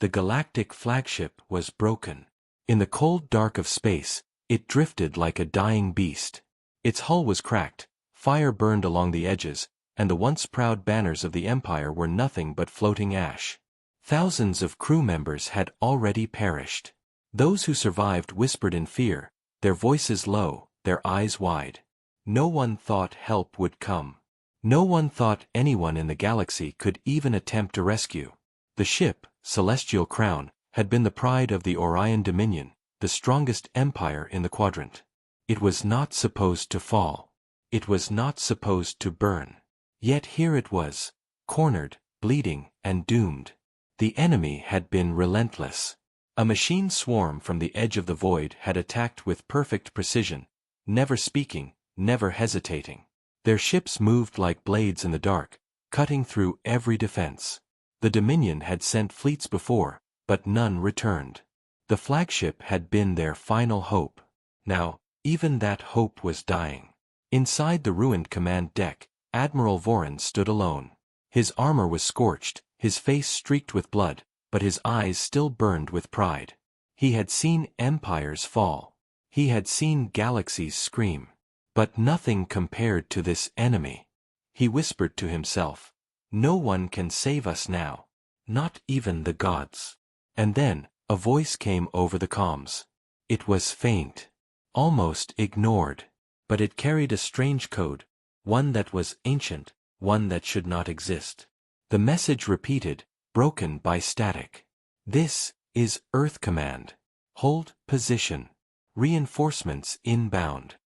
The Galactic flagship was broken. In the cold dark of space, it drifted like a dying beast. Its hull was cracked, fire burned along the edges, and the once proud banners of the Empire were nothing but floating ash. Thousands of crew members had already perished. Those who survived whispered in fear, their voices low, their eyes wide. No one thought help would come. No one thought anyone in the galaxy could even attempt a rescue. The ship, Celestial Crown, had been the pride of the Orion Dominion, the strongest empire in the quadrant. It was not supposed to fall. It was not supposed to burn. Yet here it was, cornered, bleeding, and doomed. The enemy had been relentless. A machine swarm from the edge of the void had attacked with perfect precision, never speaking, never hesitating. Their ships moved like blades in the dark, cutting through every defense. The Dominion had sent fleets before, but none returned. The flagship had been their final hope. Now, even that hope was dying. Inside the ruined command deck, Admiral Voran stood alone. His armor was scorched, his face streaked with blood, but his eyes still burned with pride. He had seen empires fall. He had seen galaxies scream. But nothing compared to this enemy. He whispered to himself, "No one can save us now. Not even the gods." And then, a voice came over the comms. It was faint. Almost ignored. But it carried a strange code, one that was ancient, one that should not exist. The message repeated, broken by static. "This is Earth Command. Hold position. Reinforcements inbound."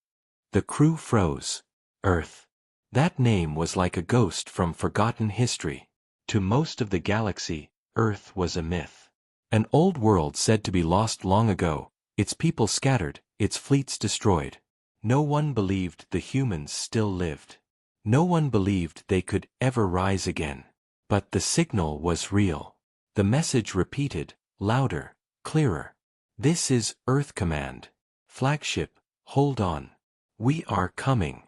The crew froze. Earth. That name was like a ghost from forgotten history. To most of the galaxy, Earth was a myth. An old world said to be lost long ago, its people scattered, its fleets destroyed. No one believed the humans still lived. No one believed they could ever rise again. But the signal was real. The message repeated, louder, clearer. "This is Earth Command. Flagship, hold on. We are coming."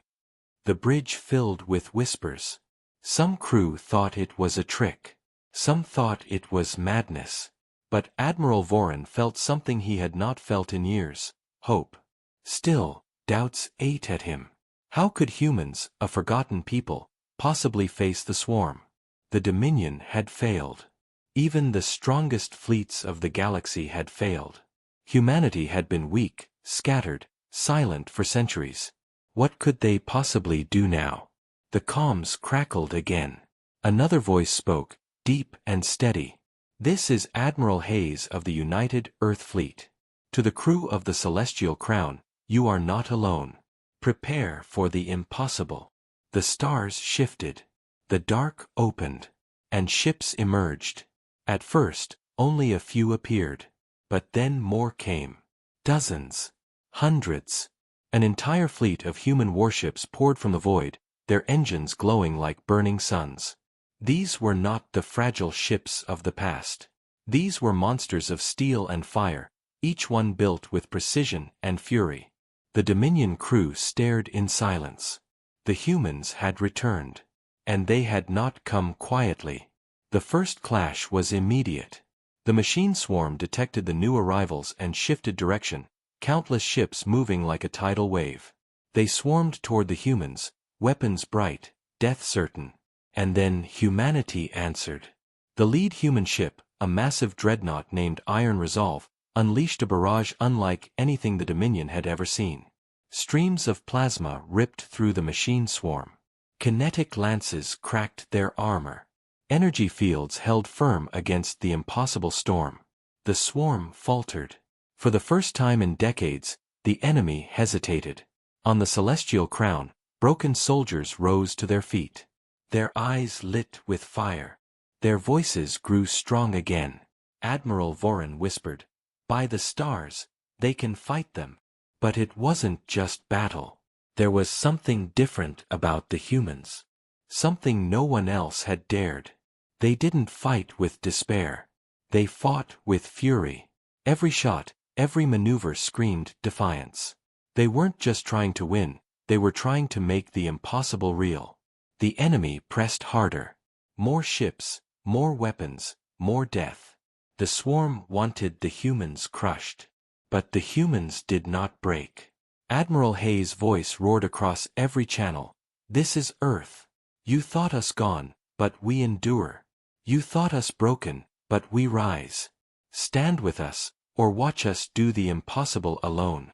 The bridge filled with whispers. Some crew thought it was a trick. Some thought it was madness. But Admiral Voran felt something he had not felt in years, hope. Still, doubts ate at him. How could humans, a forgotten people, possibly face the swarm? The Dominion had failed. Even the strongest fleets of the galaxy had failed. Humanity had been weak, scattered, silent for centuries. What could they possibly do now? The comms crackled again. Another voice spoke, deep and steady. "This is Admiral Hayes of the United Earth Fleet. To the crew of the Celestial Crown, you are not alone. Prepare for the impossible." The stars shifted. The dark opened. And ships emerged. At first, only a few appeared. But then more came. Dozens. Hundreds. An entire fleet of human warships poured from the void, their engines glowing like burning suns. These were not the fragile ships of the past. These were monsters of steel and fire, each one built with precision and fury. The Dominion crew stared in silence. The humans had returned. And they had not come quietly. The first clash was immediate. The machine swarm detected the new arrivals and shifted direction, countless ships moving like a tidal wave. They swarmed toward the humans, weapons bright, death certain. And then humanity answered. The lead human ship, a massive dreadnought named Iron Resolve, unleashed a barrage unlike anything the Dominion had ever seen. Streams of plasma ripped through the machine swarm. Kinetic lances cracked their armor. Energy fields held firm against the impossible storm. The swarm faltered. For the first time in decades, the enemy hesitated. On the Celestial Crown, broken soldiers rose to their feet. Their eyes lit with fire. Their voices grew strong again. Admiral Voran whispered, "By the stars, they can fight them." But it wasn't just battle. There was something different about the humans. Something no one else had dared. They didn't fight with despair. They fought with fury. Every shot, every maneuver screamed defiance. They weren't just trying to win, they were trying to make the impossible real. The enemy pressed harder. More ships, more weapons, more death. The swarm wanted the humans crushed. But the humans did not break. Admiral Hayes' voice roared across every channel. This is Earth. You thought us gone, but we endure. You thought us broken, but we rise. Stand with us, or watch us do the impossible alone.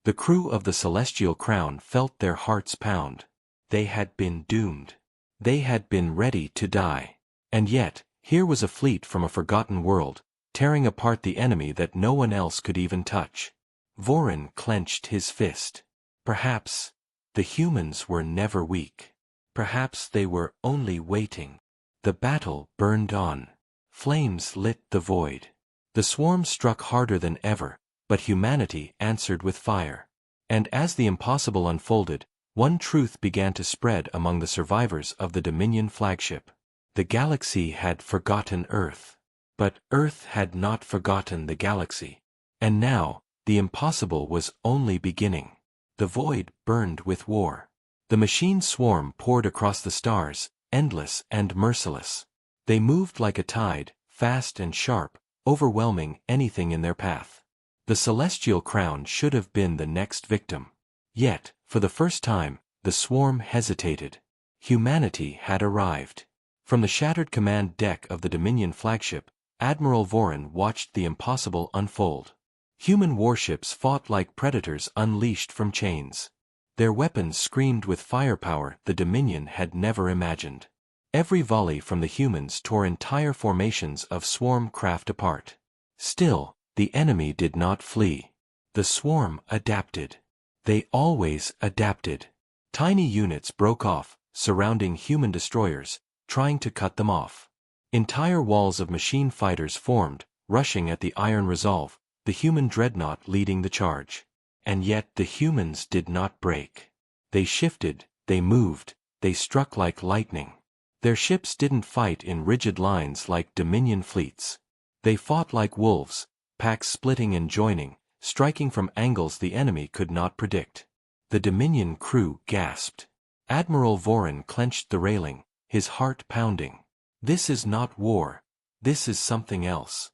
The crew of the Celestial Crown felt their hearts pound. They had been doomed. They had been ready to die. And yet, here was a fleet from a forgotten world, tearing apart the enemy that no one else could even touch. Vorin clenched his fist. Perhaps the humans were never weak. Perhaps they were only waiting. The battle burned on. Flames lit the void. The swarm struck harder than ever, but humanity answered with fire. And as the impossible unfolded, one truth began to spread among the survivors of the Dominion flagship. The galaxy had forgotten Earth. But Earth had not forgotten the galaxy. And now, the impossible was only beginning. The void burned with war. The machine swarm poured across the stars, endless and merciless. They moved like a tide, fast and sharp, overwhelming anything in their path. The Celestial Crown should have been the next victim. Yet, for the first time, the swarm hesitated. Humanity had arrived. From the shattered command deck of the Dominion flagship, Admiral Vorin watched the impossible unfold. Human warships fought like predators unleashed from chains. Their weapons screamed with firepower the Dominion had never imagined. Every volley from the humans tore entire formations of swarm craft apart. Still, the enemy did not flee. The swarm adapted. They always adapted. Tiny units broke off, surrounding human destroyers, trying to cut them off. Entire walls of machine fighters formed, rushing at the iron resolve, the human dreadnought leading the charge. And yet the humans did not break. They shifted, they moved, they struck like lightning. Their ships didn't fight in rigid lines like Dominion fleets. They fought like wolves, packs splitting and joining, striking from angles the enemy could not predict. The Dominion crew gasped. Admiral Vorin clenched the railing, his heart pounding. This is not war. This is something else.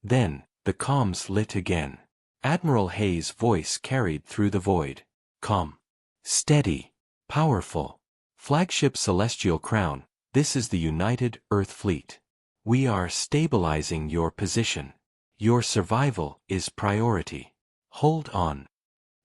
Then, the comms lit again. Admiral Hayes' voice carried through the void. Calm. Steady. Powerful. Flagship Celestial Crown, this is the United Earth Fleet. We are stabilizing your position. Your survival is priority. Hold on.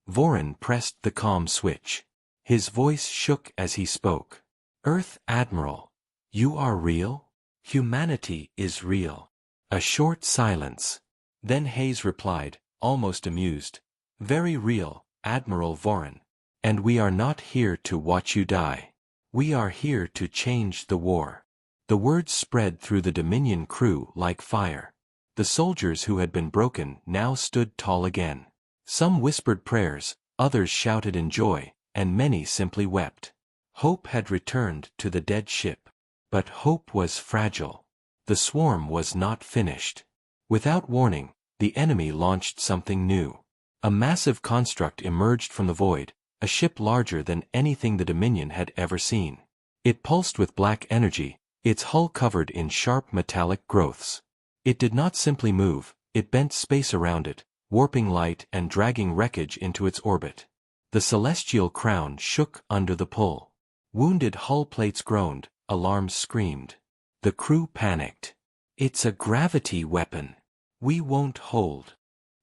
Vorin pressed the comm switch. His voice shook as he spoke. Earth Admiral, you are real? Humanity is real. A short silence. Then Hayes replied, almost amused. Very real, Admiral Vorin. And we are not here to watch you die. We are here to change the war. The words spread through the Dominion crew like fire. The soldiers who had been broken now stood tall again. Some whispered prayers, others shouted in joy, and many simply wept. Hope had returned to the dead ship. But hope was fragile. The swarm was not finished. Without warning, the enemy launched something new. A massive construct emerged from the void, a ship larger than anything the Dominion had ever seen. It pulsed with black energy, its hull covered in sharp metallic growths. It did not simply move, it bent space around it, warping light and dragging wreckage into its orbit. The Celestial Crown shook under the pull. Wounded hull plates groaned, alarms screamed. The crew panicked. It's a gravity weapon. We won't hold.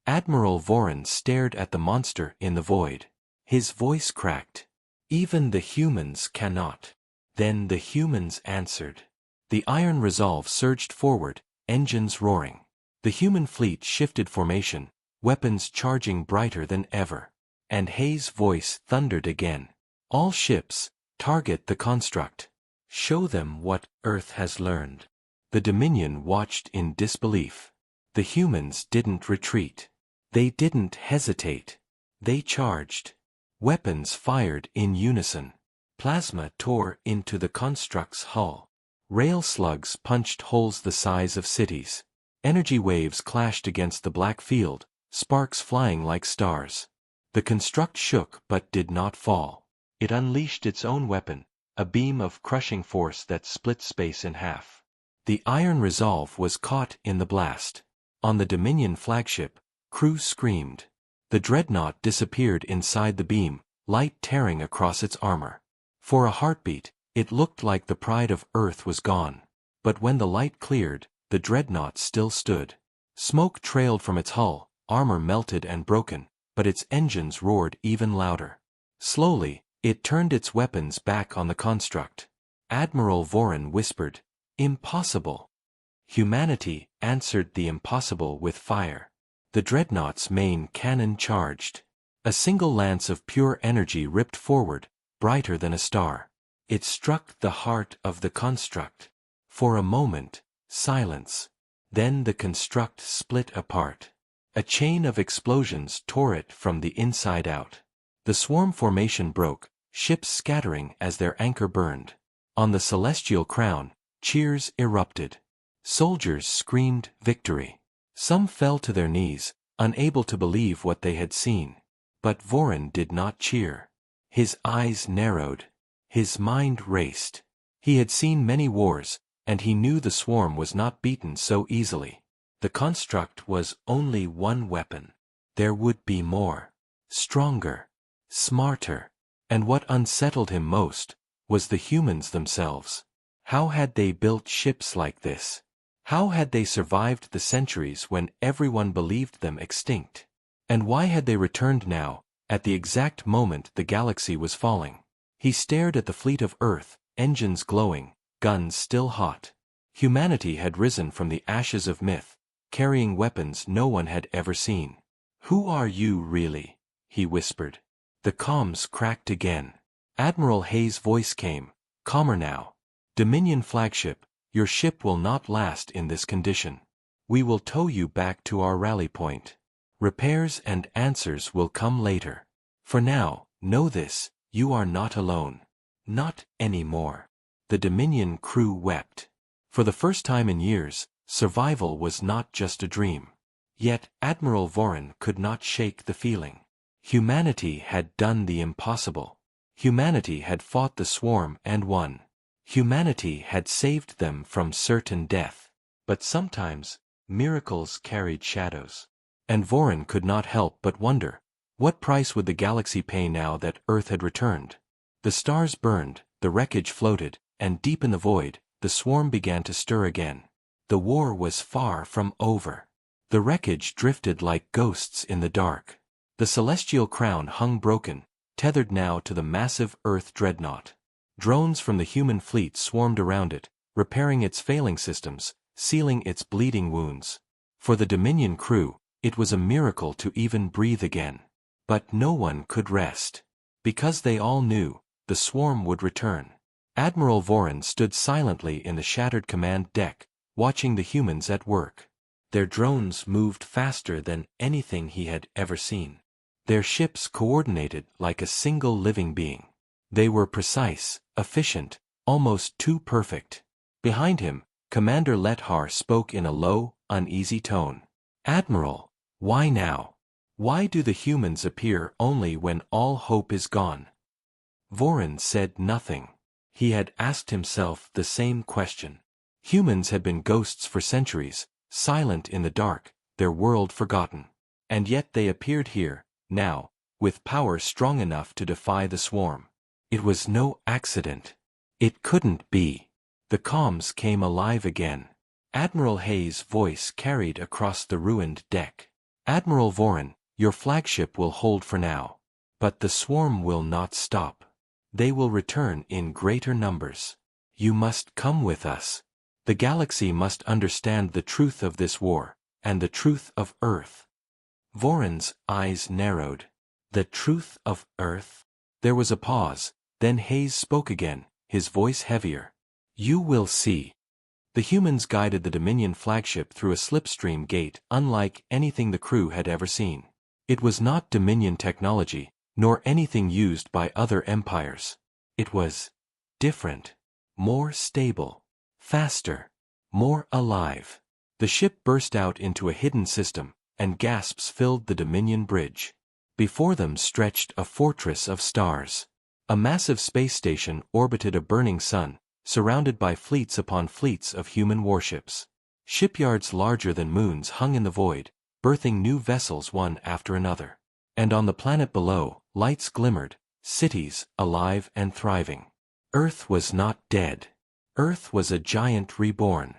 Admiral Vorin stared at the monster in the void. His voice cracked. Even the humans cannot. Then the humans answered. The iron resolve surged forward, engines roaring. The human fleet shifted formation, weapons charging brighter than ever. And Hayes' voice thundered again. All ships, target the construct. Show them what Earth has learned. The Dominion watched in disbelief. The humans didn't retreat. They didn't hesitate. They charged. Weapons fired in unison. Plasma tore into the construct's hull. Rail slugs punched holes the size of cities. Energy waves clashed against the black field, sparks flying like stars. The construct shook but did not fall. It unleashed its own weapon, a beam of crushing force that split space in half. The iron resolve was caught in the blast. On the Dominion flagship, crew screamed. The dreadnought disappeared inside the beam, light tearing across its armor. For a heartbeat, it looked like the pride of Earth was gone. But when the light cleared, the dreadnought still stood. Smoke trailed from its hull, armor melted and broken, but its engines roared even louder. Slowly, it turned its weapons back on the construct. Admiral Voren whispered, "Impossible." Humanity answered the impossible with fire. The dreadnought's main cannon charged. A single lance of pure energy ripped forward, brighter than a star. It struck the heart of the construct. For a moment, silence. Then the construct split apart. A chain of explosions tore it from the inside out. The swarm formation broke, ships scattering as their anchor burned. On the celestial crown, cheers erupted. Soldiers screamed victory. Some fell to their knees, unable to believe what they had seen. But Voren did not cheer. His eyes narrowed. His mind raced. He had seen many wars, and he knew the swarm was not beaten so easily. The construct was only one weapon. There would be more. Stronger. Smarter. And what unsettled him most was the humans themselves. How had they built ships like this? How had they survived the centuries when everyone believed them extinct? And why had they returned now, at the exact moment the galaxy was falling? He stared at the fleet of Earth, engines glowing, guns still hot. Humanity had risen from the ashes of myth, carrying weapons no one had ever seen. "Who are you really?" he whispered. The comms cracked again. Admiral Hayes' voice came, calmer now. "Dominion flagship, your ship will not last in this condition. We will tow you back to our rally point. Repairs and answers will come later. For now, know this, you are not alone. Not anymore." The Dominion crew wept. For the first time in years, survival was not just a dream. Yet Admiral Voren could not shake the feeling. Humanity had done the impossible. Humanity had fought the swarm and won. Humanity had saved them from certain death. But sometimes, miracles carried shadows. And Voren could not help but wonder, what price would the galaxy pay now that Earth had returned? The stars burned, the wreckage floated, and deep in the void, the swarm began to stir again. The war was far from over. The wreckage drifted like ghosts in the dark. The celestial crown hung broken, tethered now to the massive Earth dreadnought. Drones from the human fleet swarmed around it, repairing its failing systems, sealing its bleeding wounds. For the Dominion crew, it was a miracle to even breathe again. But no one could rest. Because they all knew, the swarm would return. Admiral Voren stood silently in the shattered command deck, watching the humans at work. Their drones moved faster than anything he had ever seen. Their ships coordinated like a single living being. They were precise, efficient, almost too perfect. Behind him, Commander Lethar spoke in a low, uneasy tone. "Admiral, why now? Why do the humans appear only when all hope is gone?" Voren said nothing. He had asked himself the same question. Humans had been ghosts for centuries, silent in the dark, their world forgotten. And yet they appeared here, now, with power strong enough to defy the swarm. It was no accident. It couldn't be. The comms came alive again. Admiral Hayes' voice carried across the ruined deck. "Admiral Voren, your flagship will hold for now. But the swarm will not stop. They will return in greater numbers. You must come with us. The galaxy must understand the truth of this war, and the truth of Earth." Voren's eyes narrowed. The truth of Earth? There was a pause, then Hayes spoke again, his voice heavier. "You will see." The humans guided the Dominion flagship through a slipstream gate unlike anything the crew had ever seen. It was not Dominion technology, nor anything used by other empires. It was different, more stable, faster, more alive. The ship burst out into a hidden system, and gasps filled the Dominion bridge. Before them stretched a fortress of stars. A massive space station orbited a burning sun, surrounded by fleets upon fleets of human warships. Shipyards larger than moons hung in the void, birthing new vessels one after another. And on the planet below, lights glimmered, cities alive and thriving. Earth was not dead. Earth was a giant reborn.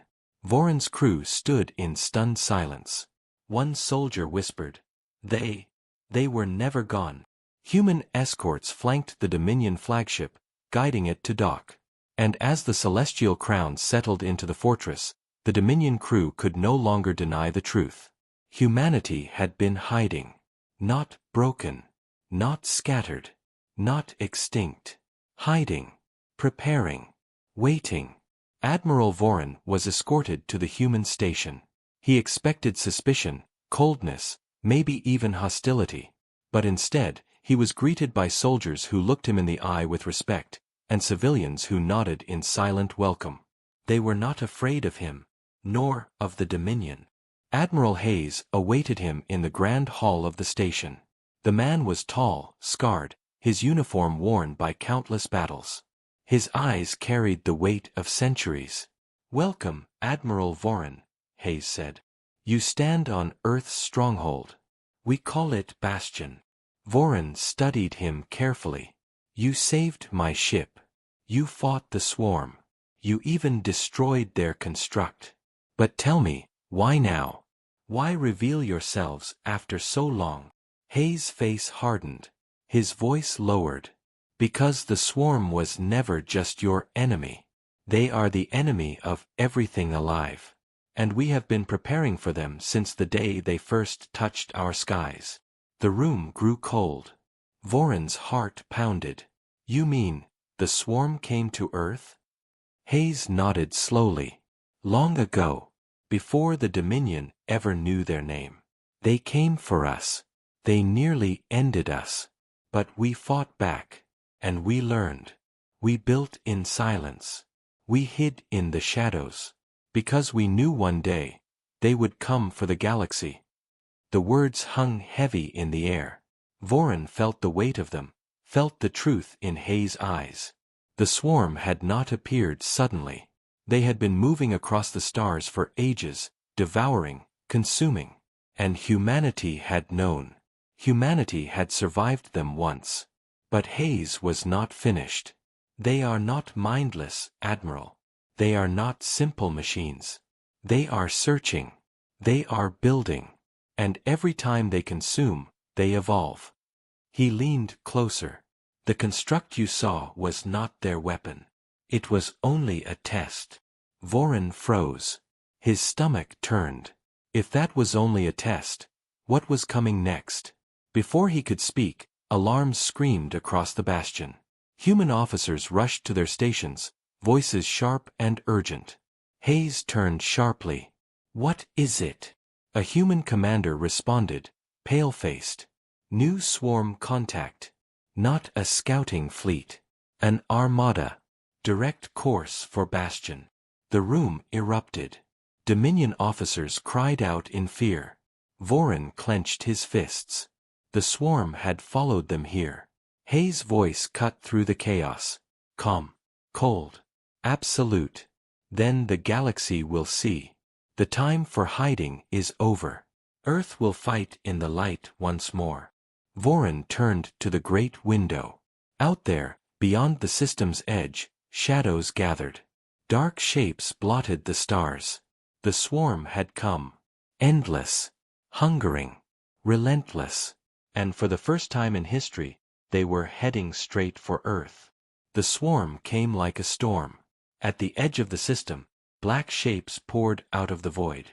Voron's crew stood in stunned silence. One soldier whispered, They were never gone. Human escorts flanked the Dominion flagship, guiding it to dock. And as the celestial crown settled into the fortress, the Dominion crew could no longer deny the truth. Humanity had been hiding. Not broken. Not scattered. Not extinct. Hiding. Preparing. Waiting. Admiral Voron was escorted to the human station. He expected suspicion, coldness, maybe even hostility. But instead, he was greeted by soldiers who looked him in the eye with respect, and civilians who nodded in silent welcome. They were not afraid of him, nor of the Dominion. Admiral Hayes awaited him in the grand hall of the station. The man was tall, scarred, his uniform worn by countless battles. His eyes carried the weight of centuries. "Welcome, Admiral Voron," Hayes said. "You stand on Earth's stronghold. We call it Bastion." Voron studied him carefully. "You saved my ship. You fought the swarm. You even destroyed their construct. But tell me, why now? Why reveal yourselves after so long?" Hayes' face hardened. His voice lowered. "Because the swarm was never just your enemy. They are the enemy of everything alive. And we have been preparing for them since the day they first touched our skies." The room grew cold. Voron's heart pounded. "You mean, the swarm came to Earth?" Hayes nodded slowly. "Long ago, before the Dominion ever knew their name. They came for us. They nearly ended us. But we fought back. And we learned. We built in silence. We hid in the shadows. Because we knew one day, they would come for the galaxy." The words hung heavy in the air. Voron felt the weight of them, felt the truth in Hayes' eyes. The swarm had not appeared suddenly. They had been moving across the stars for ages, devouring, consuming. And humanity had known. Humanity had survived them once. But Hayes was not finished. "They are not mindless, Admiral. They are not simple machines. They are searching. They are building. And every time they consume, they evolve." He leaned closer. "The construct you saw was not their weapon. It was only a test." Voron froze. His stomach turned. If that was only a test, what was coming next? Before he could speak, alarms screamed across the bastion. Human officers rushed to their stations, voices sharp and urgent. Hayes turned sharply. "What is it?" A human commander responded, pale-faced. "New swarm contact. Not a scouting fleet. An armada. Direct course for Bastion." The room erupted. Dominion officers cried out in fear. Voron clenched his fists. The swarm had followed them here. Hayes' voice cut through the chaos. Calm. Cold. Absolute. "Then the galaxy will see. The time for hiding is over. Earth will fight in the light once more." Voron turned to the great window. Out there, beyond the system's edge, shadows gathered. Dark shapes blotted the stars. The swarm had come. Endless. Hungering. Relentless. And for the first time in history, they were heading straight for Earth. The swarm came like a storm. At the edge of the system, black shapes poured out of the void.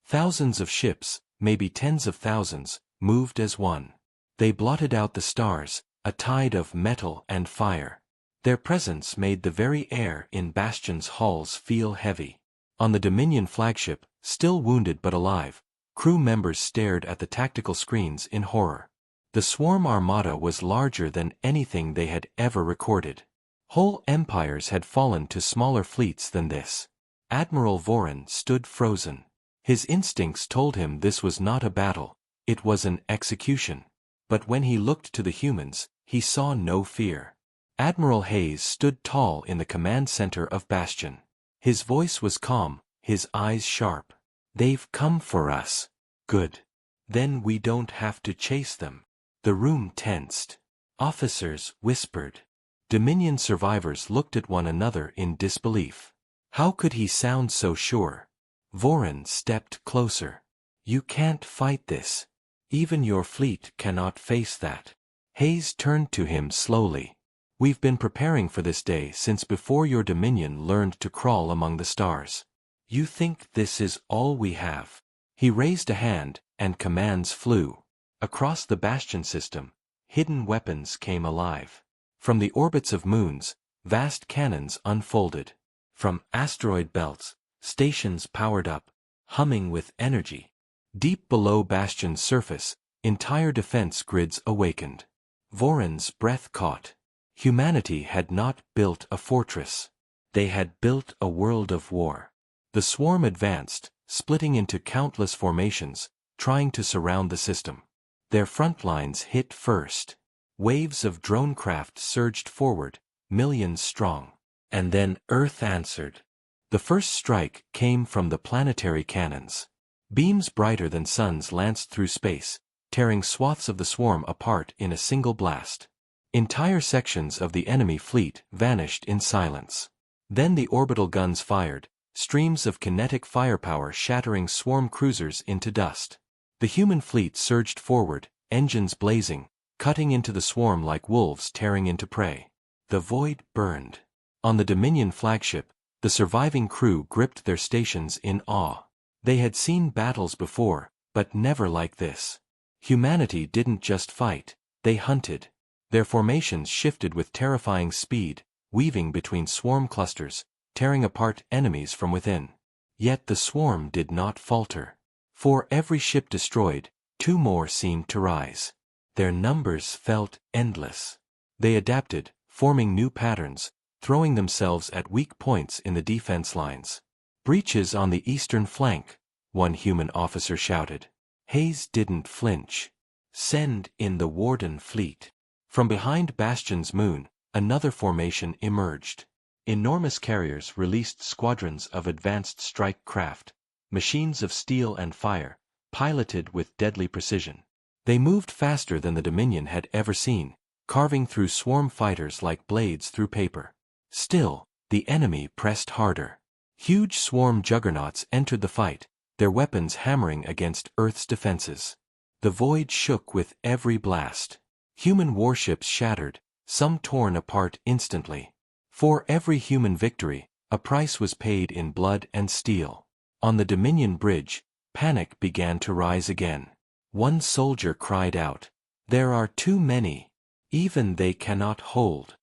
Thousands of ships, maybe tens of thousands, moved as one. They blotted out the stars, a tide of metal and fire. Their presence made the very air in Bastion's halls feel heavy. On the Dominion flagship, still wounded but alive, crew members stared at the tactical screens in horror. The swarm armada was larger than anything they had ever recorded. Whole empires had fallen to smaller fleets than this. Admiral Voron stood frozen. His instincts told him this was not a battle, it was an execution. But when he looked to the humans, he saw no fear. Admiral Hayes stood tall in the command center of Bastion. His voice was calm, his eyes sharp. "They've come for us. Good. Then we don't have to chase them." The room tensed. Officers whispered. Dominion survivors looked at one another in disbelief. How could he sound so sure? Voren stepped closer. "You can't fight this. Even your fleet cannot face that." Hayes turned to him slowly. "We've been preparing for this day since before your Dominion learned to crawl among the stars. You think this is all we have?" He raised a hand, and commands flew. Across the Bastion system, hidden weapons came alive. From the orbits of moons, vast cannons unfolded. From asteroid belts, stations powered up, humming with energy. Deep below Bastion's surface, entire defense grids awakened. Voren's breath caught. Humanity had not built a fortress. They had built a world of war. The swarm advanced, splitting into countless formations, trying to surround the system. Their front lines hit first. Waves of drone craft surged forward, millions strong. And then Earth answered. The first strike came from the planetary cannons. Beams brighter than suns lanced through space, tearing swaths of the swarm apart in a single blast. Entire sections of the enemy fleet vanished in silence. Then the orbital guns fired, streams of kinetic firepower shattering swarm cruisers into dust. The human fleet surged forward, engines blazing, cutting into the swarm like wolves tearing into prey. The void burned. On the Dominion flagship, the surviving crew gripped their stations in awe. They had seen battles before, but never like this. Humanity didn't just fight, they hunted. Their formations shifted with terrifying speed, weaving between swarm clusters, tearing apart enemies from within. Yet the swarm did not falter. For every ship destroyed, 2 more seemed to rise. Their numbers felt endless. They adapted, forming new patterns, throwing themselves at weak points in the defense lines. "Breaches on the eastern flank," one human officer shouted. Hayes didn't flinch. "Send in the Warden fleet." From behind Bastion's moon, another formation emerged. Enormous carriers released squadrons of advanced strike craft, machines of steel and fire, piloted with deadly precision. They moved faster than the Dominion had ever seen, carving through swarm fighters like blades through paper. Still, the enemy pressed harder. Huge swarm juggernauts entered the fight, their weapons hammering against Earth's defenses. The void shook with every blast. Human warships shattered, some torn apart instantly. For every human victory, a price was paid in blood and steel. On the Dominion bridge, panic began to rise again. One soldier cried out, "There are too many. Even they cannot hold."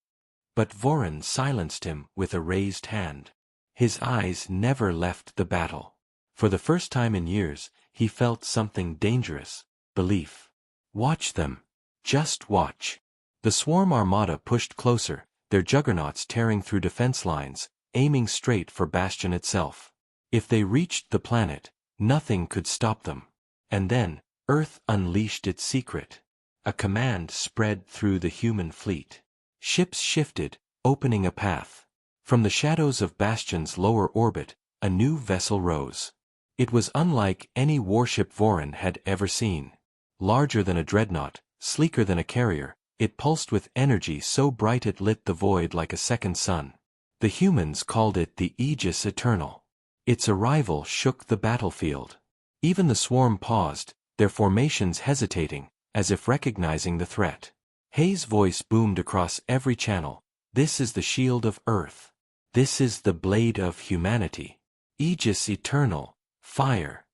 But Voren silenced him with a raised hand. His eyes never left the battle. For the first time in years, he felt something dangerous: belief. "Watch them. Just watch." The swarm armada pushed closer, their juggernauts tearing through defense lines, aiming straight for Bastion itself. If they reached the planet, nothing could stop them. And then, Earth unleashed its secret. A command spread through the human fleet. Ships shifted, opening a path. From the shadows of Bastion's lower orbit, a new vessel rose. It was unlike any warship Voren had ever seen. Larger than a dreadnought, sleeker than a carrier, it pulsed with energy so bright it lit the void like a second sun. The humans called it the Aegis Eternal. Its arrival shook the battlefield. Even the swarm paused, their formations hesitating, as if recognizing the threat. Hayes' voice boomed across every channel. "This is the shield of Earth. This is the blade of humanity. Aegis Eternal, fire."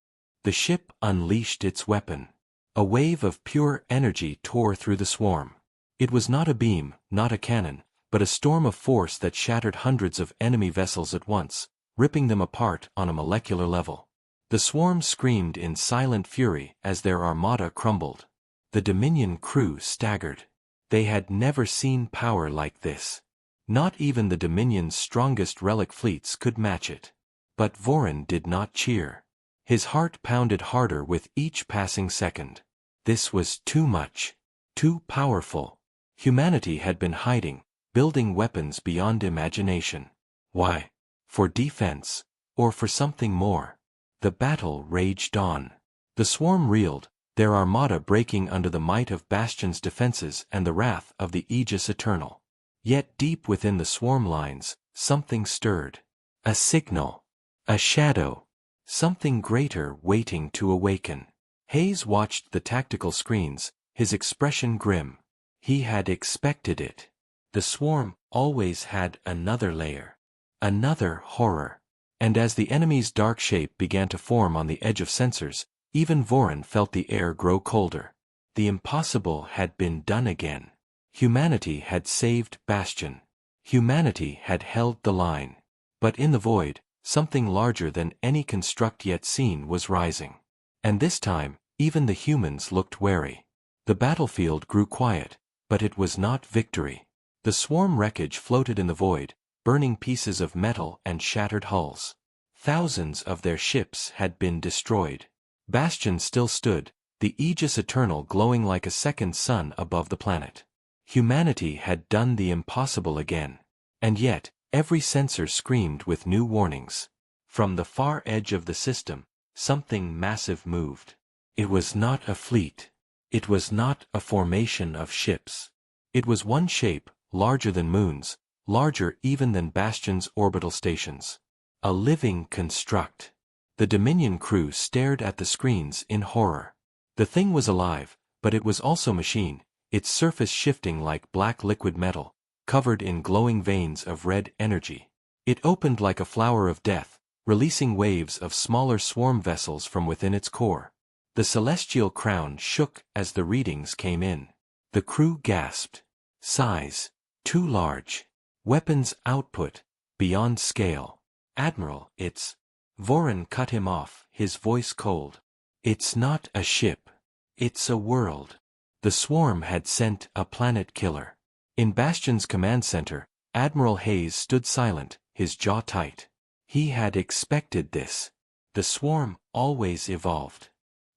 The ship unleashed its weapon. A wave of pure energy tore through the swarm. It was not a beam, not a cannon, but a storm of force that shattered hundreds of enemy vessels at once, ripping them apart on a molecular level. The swarm screamed in silent fury as their armada crumbled. The Dominion crew staggered. They had never seen power like this. Not even the Dominion's strongest relic fleets could match it. But Voren did not cheer. His heart pounded harder with each passing second. This was too much. Too powerful. Humanity had been hiding, building weapons beyond imagination. Why? For defense, or for something more? The battle raged on. The swarm reeled, their armada breaking under the might of Bastion's defenses and the wrath of the Aegis Eternal. Yet deep within the swarm lines, something stirred. A signal. A shadow. Something greater waiting to awaken. Hayes watched the tactical screens, his expression grim. He had expected it. The swarm always had another layer. Another horror. And as the enemy's dark shape began to form on the edge of sensors, even Voron felt the air grow colder. The impossible had been done again. Humanity had saved Bastion. Humanity had held the line. But in the void, something larger than any construct yet seen was rising. And this time, even the humans looked wary. The battlefield grew quiet, but it was not victory. The swarm wreckage floated in the void, burning pieces of metal and shattered hulls. Thousands of their ships had been destroyed. Bastion still stood, the Aegis Eternal glowing like a second sun above the planet. Humanity had done the impossible again. And yet, every sensor screamed with new warnings. From the far edge of the system, something massive moved. It was not a fleet. It was not a formation of ships. It was one shape, larger than moons, larger even than Bastion's orbital stations. A living construct. The Dominion crew stared at the screens in horror. The thing was alive, but it was also machine, its surface shifting like black liquid metal, covered in glowing veins of red energy. It opened like a flower of death, releasing waves of smaller swarm vessels from within its core. The celestial crown shook as the readings came in. The crew gasped. Size. Too large. Weapons output. Beyond scale. Admiral, it's... Voron cut him off, his voice cold. It's not a ship. It's a world. The swarm had sent a planet killer. In Bastion's command center, Admiral Hayes stood silent, his jaw tight. He had expected this. The swarm always evolved.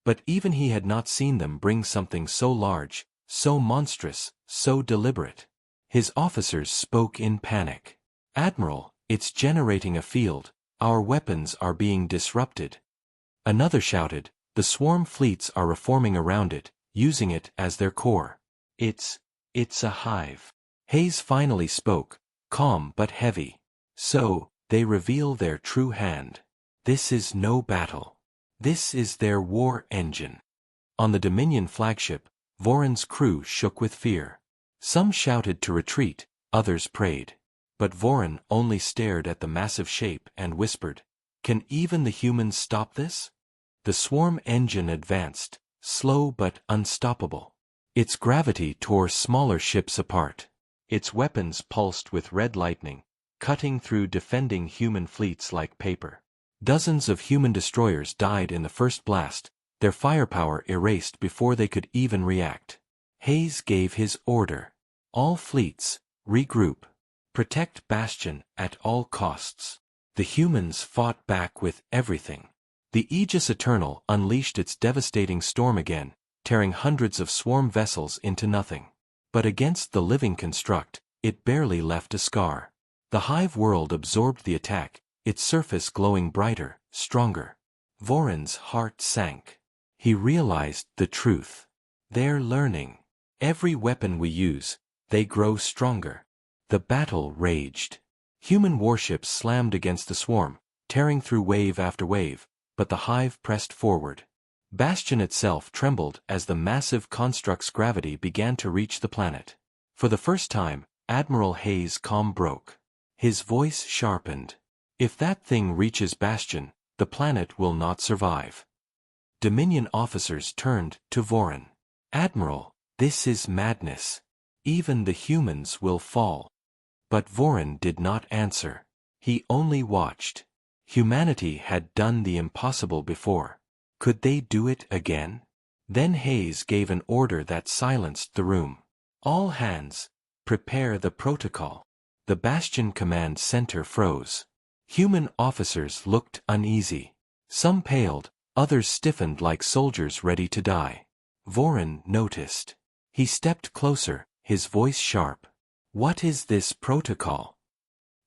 But even he had not seen them bring something so large, so monstrous, so deliberate. His officers spoke in panic. Admiral, it's generating a field. Our weapons are being disrupted. Another shouted, the swarm fleets are reforming around it, using it as their core. It's a hive. Hayes finally spoke, calm but heavy. So, they reveal their true hand. This is no battle. This is their war engine. On the Dominion flagship, Voron's crew shook with fear. Some shouted to retreat, others prayed. But Voron only stared at the massive shape and whispered, "Can even the humans stop this?" The swarm engine advanced, slow but unstoppable. Its gravity tore smaller ships apart. Its weapons pulsed with red lightning, cutting through defending human fleets like paper. Dozens of human destroyers died in the first blast, their firepower erased before they could even react. Hayes gave his order. All fleets, regroup. Protect Bastion at all costs. The humans fought back with everything. The Aegis Eternal unleashed its devastating storm again, tearing hundreds of swarm vessels into nothing. But against the living construct, it barely left a scar. The hive world absorbed the attack, its surface glowing brighter, stronger. Voron's heart sank. He realized the truth. They're learning. Every weapon we use, they grow stronger. The battle raged. Human warships slammed against the swarm, tearing through wave after wave, but the hive pressed forward. Bastion itself trembled as the massive construct's gravity began to reach the planet. For the first time, Admiral Hayes' calm broke. His voice sharpened. If that thing reaches Bastion, the planet will not survive. Dominion officers turned to Voron. Admiral, this is madness. Even the humans will fall. But Voron did not answer. He only watched. Humanity had done the impossible before. Could they do it again? Then Hayes gave an order that silenced the room. All hands, prepare the protocol. The Bastion command center froze. Human officers looked uneasy. Some paled, others stiffened like soldiers ready to die. Voron noticed. He stepped closer, his voice sharp. What is this protocol?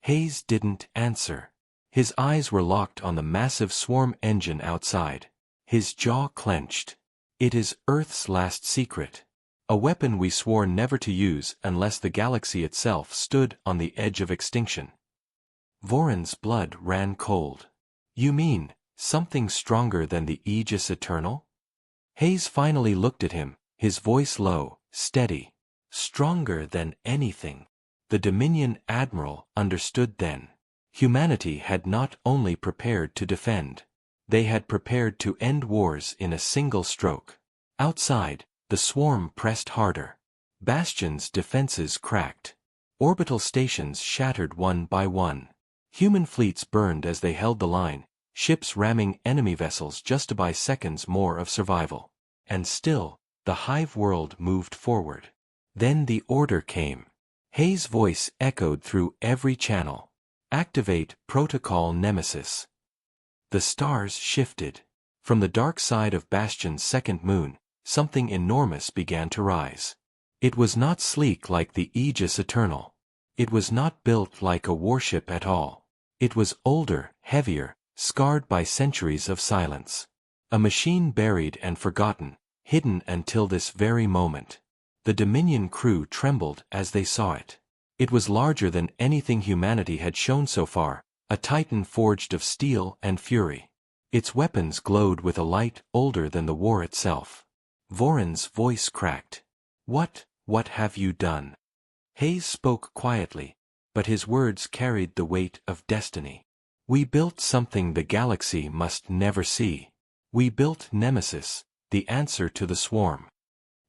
Hayes didn't answer. His eyes were locked on the massive swarm engine outside. His jaw clenched. It is Earth's last secret. A weapon we swore never to use unless the galaxy itself stood on the edge of extinction. Voron's blood ran cold. You mean, something stronger than the Aegis Eternal? Hayes finally looked at him, his voice low, steady. Stronger than anything. The Dominion Admiral understood then. Humanity had not only prepared to defend. They had prepared to end wars in a single stroke. Outside, the swarm pressed harder. Bastion's defenses cracked. Orbital stations shattered one by one. Human fleets burned as they held the line, ships ramming enemy vessels just to buy seconds more of survival. And still, the hive world moved forward. Then the order came. Hayes' voice echoed through every channel. Activate Protocol Nemesis. The stars shifted. From the dark side of Bastion's second moon, something enormous began to rise. It was not sleek like the Aegis Eternal. It was not built like a warship at all. It was older, heavier, scarred by centuries of silence. A machine buried and forgotten, hidden until this very moment. The Dominion crew trembled as they saw it. It was larger than anything humanity had shown so far, a titan forged of steel and fury. Its weapons glowed with a light older than the war itself. Voron's voice cracked. What have you done? Hayes spoke quietly, but his words carried the weight of destiny. We built something the galaxy must never see. We built Nemesis, the answer to the swarm.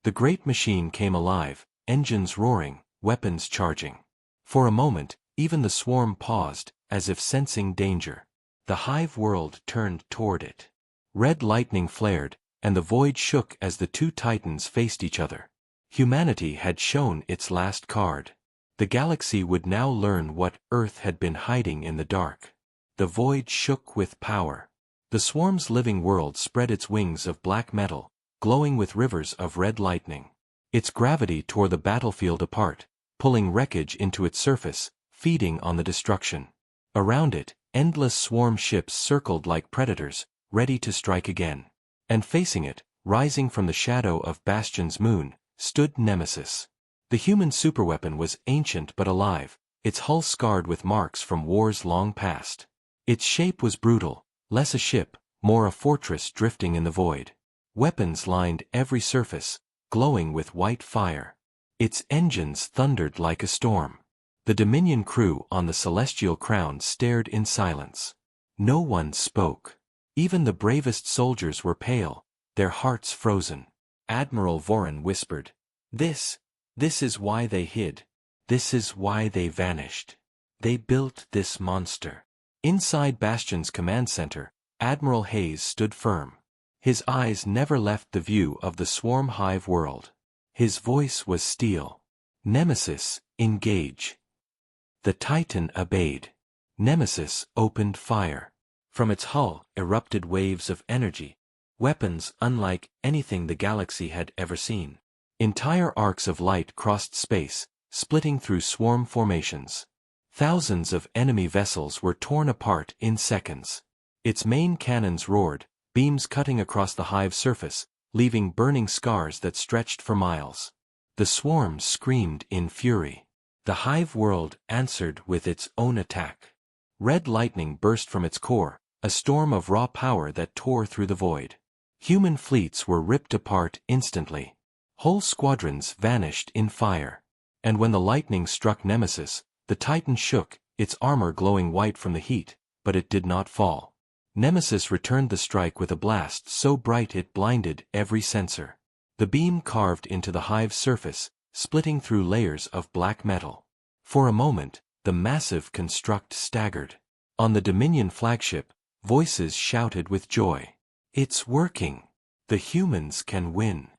The great machine came alive, engines roaring, weapons charging. For a moment, even the swarm paused, as if sensing danger. The hive world turned toward it. Red lightning flared, and the void shook as the two titans faced each other. Humanity had shown its last card. The galaxy would now learn what Earth had been hiding in the dark. The void shook with power. The swarm's living world spread its wings of black metal, glowing with rivers of red lightning. Its gravity tore the battlefield apart, pulling wreckage into its surface, feeding on the destruction. Around it, endless swarm ships circled like predators, ready to strike again. And facing it, rising from the shadow of Bastion's moon, stood Nemesis. The human superweapon was ancient but alive, its hull scarred with marks from wars long past. Its shape was brutal, less a ship, more a fortress drifting in the void. Weapons lined every surface, glowing with white fire. Its engines thundered like a storm. The Dominion crew on the Celestial Crown stared in silence. No one spoke. Even the bravest soldiers were pale, their hearts frozen. Admiral Voron whispered, This is why they hid. This is why they vanished. They built this monster." Inside Bastion's command center, Admiral Hayes stood firm. His eyes never left the view of the swarm hive world. His voice was steel. "Nemesis, engage." The Titan obeyed. Nemesis opened fire. From its hull erupted waves of energy, weapons unlike anything the galaxy had ever seen. Entire arcs of light crossed space, splitting through swarm formations. Thousands of enemy vessels were torn apart in seconds. Its main cannons roared, beams cutting across the hive surface, leaving burning scars that stretched for miles. The swarm screamed in fury. The hive world answered with its own attack. Red lightning burst from its core, a storm of raw power that tore through the void. Human fleets were ripped apart instantly. Whole squadrons vanished in fire. And when the lightning struck Nemesis, the Titan shook, its armor glowing white from the heat, but it did not fall. Nemesis returned the strike with a blast so bright it blinded every sensor. The beam carved into the hive's surface, splitting through layers of black metal. For a moment, the massive construct staggered. On the Dominion flagship, voices shouted with joy. "It's working! The humans can win!"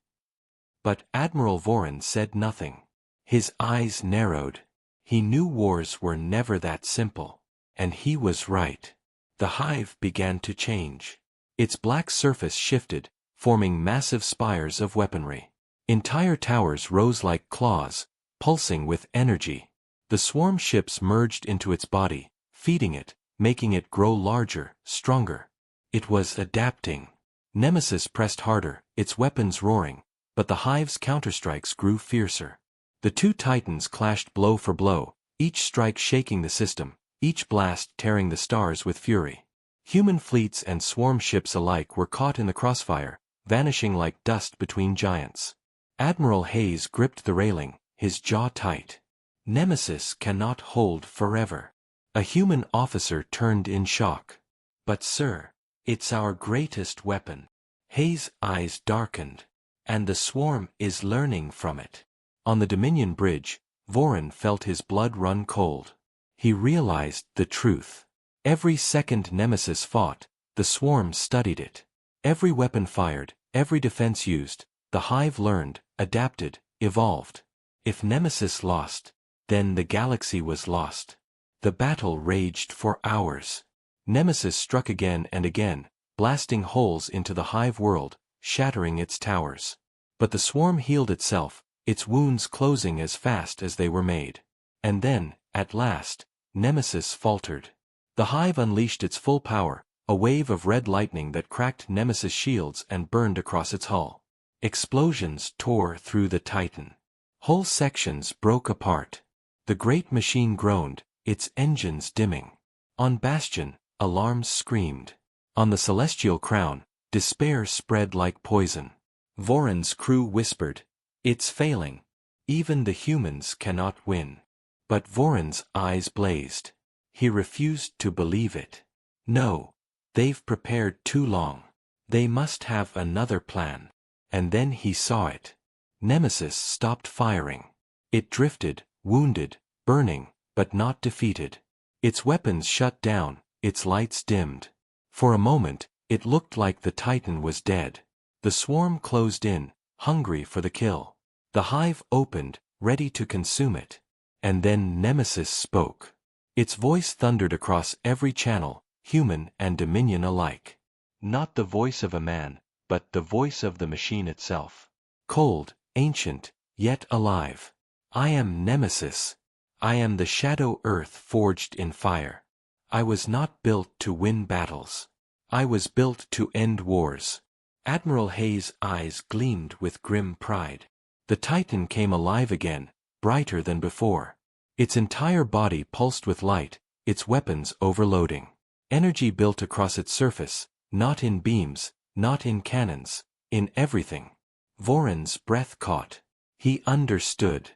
But Admiral Voron said nothing. His eyes narrowed. He knew wars were never that simple. And he was right. The hive began to change. Its black surface shifted, forming massive spires of weaponry. Entire towers rose like claws, pulsing with energy. The swarm ships merged into its body, feeding it, making it grow larger, stronger. It was adapting. Nemesis pressed harder, its weapons roaring, but the Hive's counterstrikes grew fiercer. The two titans clashed blow for blow, each strike shaking the system, each blast tearing the stars with fury. Human fleets and swarm ships alike were caught in the crossfire, vanishing like dust between giants. Admiral Hayes gripped the railing, his jaw tight. Nemesis cannot hold forever. A human officer turned in shock. But sir, it's our greatest weapon. Hayes' eyes darkened. And the swarm is learning from it. On the Dominion bridge, Voran felt his blood run cold. He realized the truth. Every second Nemesis fought, the swarm studied it. Every weapon fired, every defense used, the Hive learned, adapted, evolved. If Nemesis lost, then the galaxy was lost. The battle raged for hours. Nemesis struck again and again, blasting holes into the Hive world, shattering its towers. But the swarm healed itself, its wounds closing as fast as they were made. And then, at last, Nemesis faltered. The Hive unleashed its full power, a wave of red lightning that cracked Nemesis' shields and burned across its hull. Explosions tore through the Titan. Whole sections broke apart. The great machine groaned, its engines dimming. On Bastion, alarms screamed. On the Celestial Crown, despair spread like poison. Voran's crew whispered, "It's failing. Even the humans cannot win." But Voran's eyes blazed. He refused to believe it. No, they've prepared too long. They must have another plan. And then he saw it. Nemesis stopped firing. It drifted, wounded, burning, but not defeated. Its weapons shut down, its lights dimmed. For a moment, it looked like the Titan was dead. The swarm closed in, hungry for the kill. The Hive opened, ready to consume it. And then Nemesis spoke. Its voice thundered across every channel, human and Dominion alike. Not the voice of a man, but the voice of the machine itself. Cold, ancient, yet alive. I am Nemesis. I am the Shadow Earth forged in fire. I was not built to win battles. I was built to end wars. Admiral Hayes' eyes gleamed with grim pride. The Titan came alive again, brighter than before. Its entire body pulsed with light, its weapons overloading. Energy built across its surface, not in beams, not in cannons, in everything. Voran's breath caught. He understood.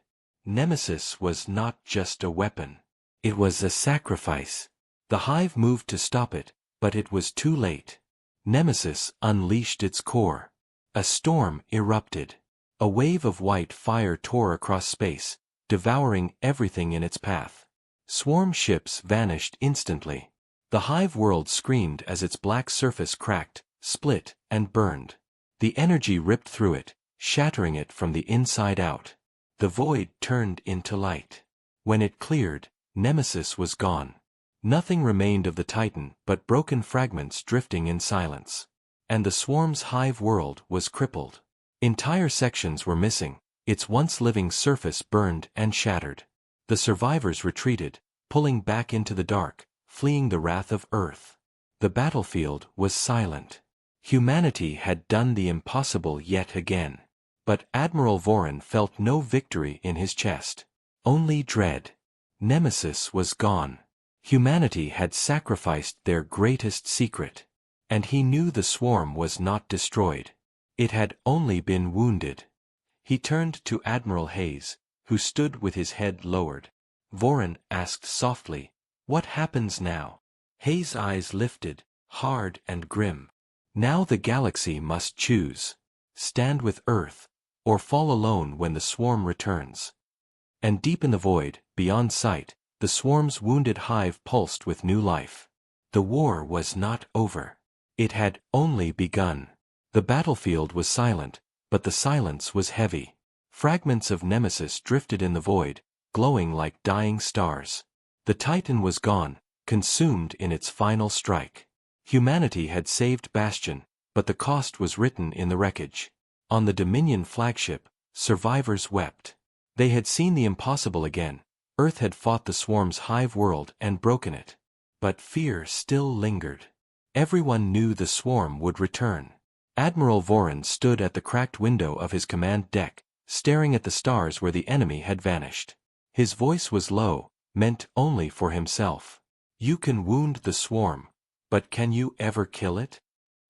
Nemesis was not just a weapon. It was a sacrifice. The Hive moved to stop it, but it was too late. Nemesis unleashed its core. A storm erupted. A wave of white fire tore across space, devouring everything in its path. Swarm ships vanished instantly. The Hive world screamed as its black surface cracked, split, and burned. The energy ripped through it, shattering it from the inside out. The void turned into light. When it cleared, Nemesis was gone. Nothing remained of the Titan but broken fragments drifting in silence. And the swarm's Hive world was crippled. Entire sections were missing, its once living surface burned and shattered. The survivors retreated, pulling back into the dark, fleeing the wrath of Earth. The battlefield was silent. Humanity had done the impossible yet again. But Admiral Voran felt no victory in his chest. Only dread. Nemesis was gone. Humanity had sacrificed their greatest secret. And he knew the swarm was not destroyed. It had only been wounded. He turned to Admiral Hayes, who stood with his head lowered. Voran asked softly, "What happens now?" Hayes' eyes lifted, hard and grim. Now the galaxy must choose. Stand with Earth, or fall alone when the swarm returns. And deep in the void, beyond sight, the swarm's wounded Hive pulsed with new life. The war was not over. It had only begun. The battlefield was silent, but the silence was heavy. Fragments of Nemesis drifted in the void, glowing like dying stars. The Titan was gone, consumed in its final strike. Humanity had saved Bastion, but the cost was written in the wreckage. On the Dominion flagship, survivors wept. They had seen the impossible again, Earth had fought the swarm's hive world and broken it. But fear still lingered. Everyone knew the swarm would return. Admiral Voran stood at the cracked window of his command deck, staring at the stars where the enemy had vanished. His voice was low, meant only for himself. You can wound the swarm, but can you ever kill it?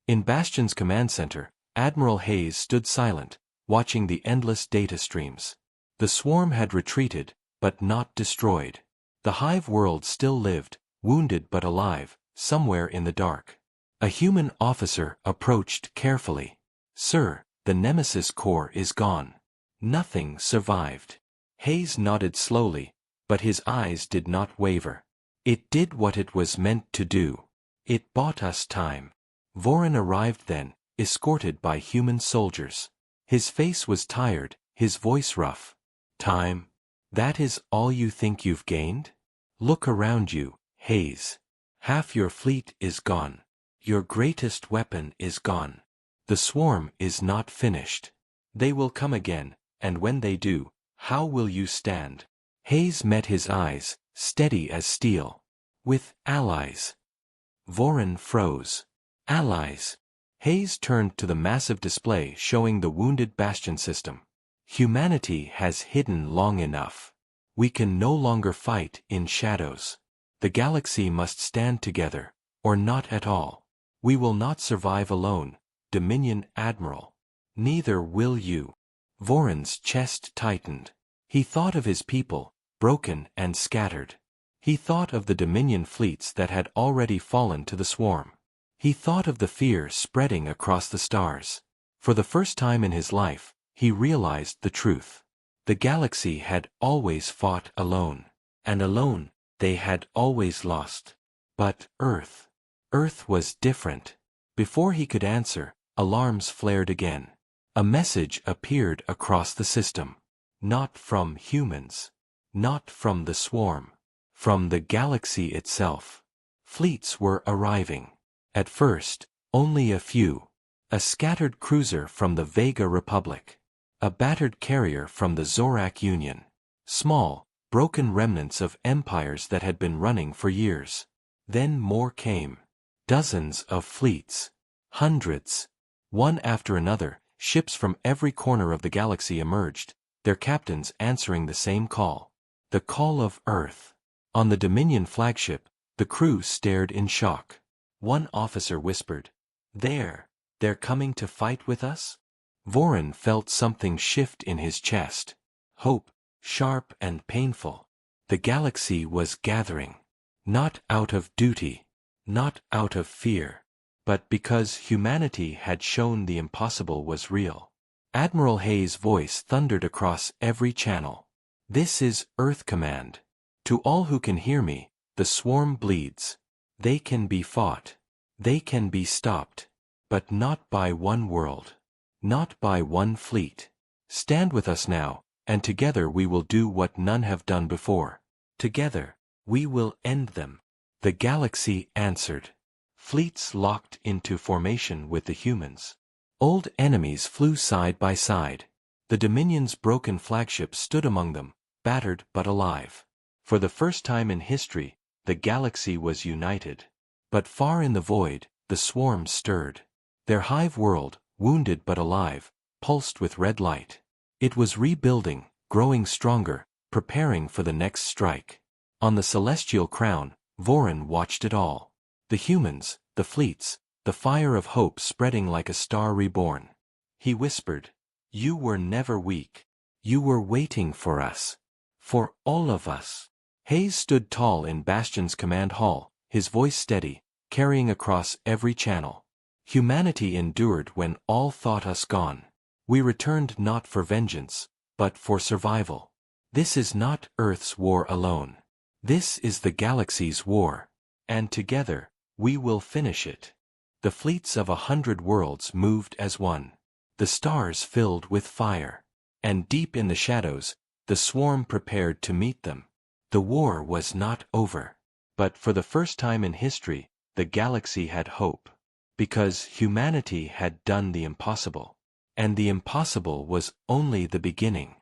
In Bastion's command center, Admiral Hayes stood silent, watching the endless data streams. The swarm had retreated, but not destroyed. The hive world still lived, wounded but alive, somewhere in the dark. A human officer approached carefully. Sir, the Nemesis core is gone. Nothing survived. Hayes nodded slowly, but his eyes did not waver. It did what it was meant to do. It bought us time. Voran arrived then, escorted by human soldiers. His face was tired, his voice rough. Time? That is all you think you've gained? Look around you, Hayes. Half your fleet is gone. Your greatest weapon is gone. The swarm is not finished. They will come again, and when they do, how will you stand? Hayes met his eyes, steady as steel. With allies. Voran froze. Allies. Hayes turned to the massive display showing the wounded Bastion system. Humanity has hidden long enough. We can no longer fight in shadows. The galaxy must stand together, or not at all. We will not survive alone, Dominion Admiral. Neither will you. Voran's chest tightened. He thought of his people, broken and scattered. He thought of the Dominion fleets that had already fallen to the swarm. He thought of the fear spreading across the stars. For the first time in his life, he realized the truth. The galaxy had always fought alone. And alone, they had always lost. But Earth was different. Before he could answer, alarms flared again. A message appeared across the system. Not from humans. Not from the swarm. From the galaxy itself. Fleets were arriving. At first, only a few. A scattered cruiser from the Vega Republic. A battered carrier from the Zorak Union. Small, broken remnants of empires that had been running for years. Then more came. Dozens of fleets. Hundreds. One after another, ships from every corner of the galaxy emerged, their captains answering the same call. The call of Earth. On the Dominion flagship, the crew stared in shock. One officer whispered, "They're coming to fight with us?" Voran felt something shift in his chest. Hope, sharp and painful. The galaxy was gathering. Not out of duty. Not out of fear. But because humanity had shown the impossible was real. Admiral Hayes' voice thundered across every channel. This is Earth Command. To all who can hear me, the swarm bleeds. They can be fought. They can be stopped. But not by one world. Not by one fleet. Stand with us now, and together we will do what none have done before. Together, we will end them. The galaxy answered. Fleets locked into formation with the humans. Old enemies flew side by side. The Dominion's broken flagship stood among them, battered but alive. For the first time in history, the galaxy was united. But far in the void, the swarm stirred. Their hive world, wounded but alive, pulsed with red light. It was rebuilding, growing stronger, preparing for the next strike. On the celestial crown, Voran watched it all. The humans, the fleets, the fire of hope spreading like a star reborn. He whispered, "You were never weak. You were waiting for us. For all of us." Hayes stood tall in Bastion's command hall, his voice steady, carrying across every channel. Humanity endured when all thought us gone. We returned not for vengeance, but for survival. This is not Earth's war alone. This is the galaxy's war. And together, we will finish it. The fleets of 100 worlds moved as one. The stars filled with fire. And deep in the shadows, the swarm prepared to meet them. The war was not over. But for the first time in history, the galaxy had hope. Because humanity had done the impossible. And the impossible was only the beginning.